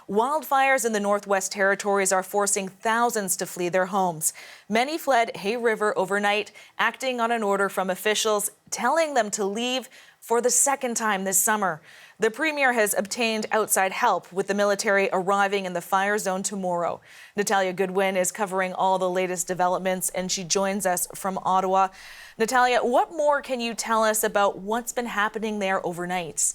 Wildfires in the Northwest Territories are forcing thousands to flee their homes. Many fled Hay River overnight, acting on an order from officials telling them to leave for the second time this summer. The Premier has obtained outside help, with the military arriving in the fire zone tomorrow. Natalia Goodwin is covering all the latest developments, and she joins us from Ottawa. Natalia, what more can you tell us about what's been happening there overnight?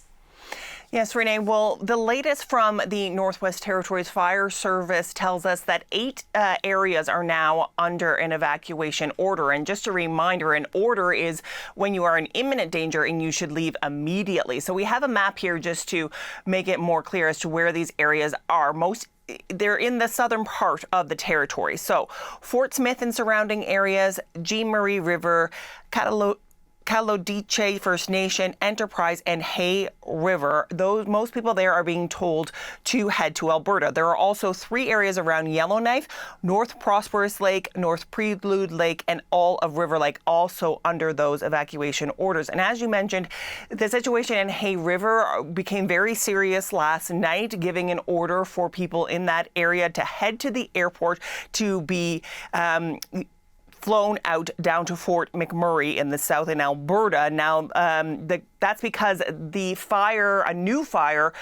Yes, Renee. Well, the latest from the Northwest Territories Fire Service tells us that 8 areas are now under an evacuation order. And just a reminder, an order is when you are in imminent danger and you should leave immediately. So we have a map here just to make it more clear as to where these areas are. They're in the southern part of the territory. So Fort Smith and surrounding areas, Jean Marie River, N.W.T First Nation, Enterprise, and Hay River. Most people there are being told to head to Alberta. There are also 3 areas around Yellowknife, North Prosperous Lake, North Prelude Lake, and all of River Lake also under those evacuation orders. And as you mentioned, the situation in Hay River became very serious last night, giving an order for people in that area to head to the airport to be flown out down to Fort McMurray in the south in Alberta. Now, that's because a new fire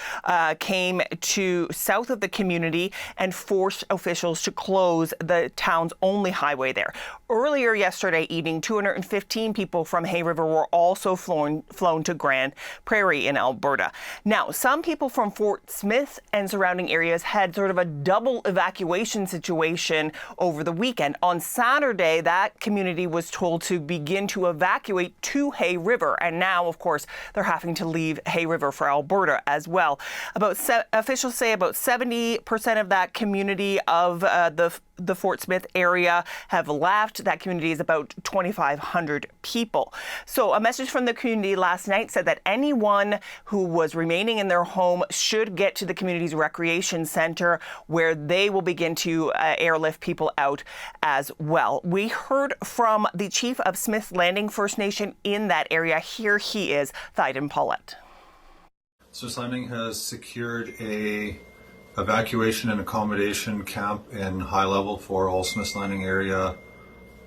came to south of the community and forced officials to close the town's only highway there. Earlier yesterday evening, 215 people from Hay River were also flown to Grand Prairie in Alberta. Now, some people from Fort Smith and surrounding areas had sort of a double evacuation situation over the weekend. On Saturday, that community was told to begin to evacuate to Hay River. And now, of course, they're having to leave Hay River for Alberta as well. Officials say about 70% of that community of the Fort Smith area have left. That community is about 2,500 people. So a message from the community last night said that anyone who was remaining in their home should get to the community's recreation center, where they will begin to airlift people out as well. We heard from the chief of Smith Landing First Nation in that area. Here he is, Thyden Paulette. Smith Landing has secured a evacuation and accommodation camp in high level for all Smith Landing area.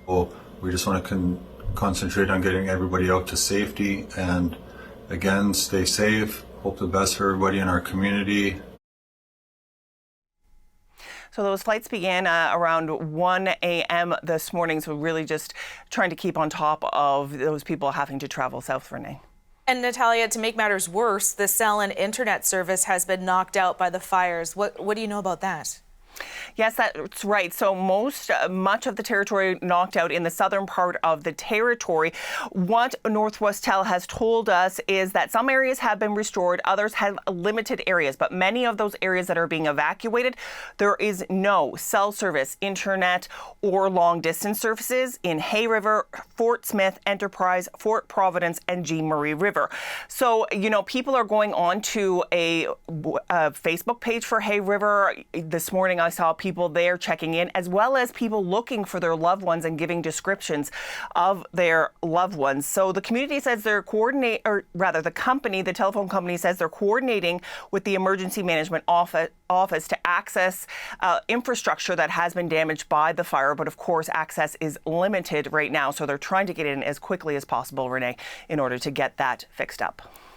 We just want to concentrate on getting everybody out to safety, and again, stay safe. Hope the best for everybody in our community. So those flights began around 1 a.m. this morning, so really just trying to keep on top of those people having to travel south, Renee. And Natalia, to make matters worse, the cell and internet service has been knocked out by the fires. What do you know about that? Yes, that's right. So much of the territory knocked out in the southern part of the territory. What Northwest Tel has told us is that some areas have been restored, others have limited areas, but many of those areas that are being evacuated, there is no cell service, internet, or long distance services in Hay River, Fort Smith, Enterprise, Fort Providence, and Jean Marie River. So, people are going on to a Facebook page for Hay River. This morning I saw people there checking in, as well as people looking for their loved ones and giving descriptions of their loved ones. So the community says the telephone company says they're coordinating with the emergency management office to access infrastructure that has been damaged by the fire. But of course, access is limited right now. So they're trying to get in as quickly as possible, Renee, in order to get that fixed up.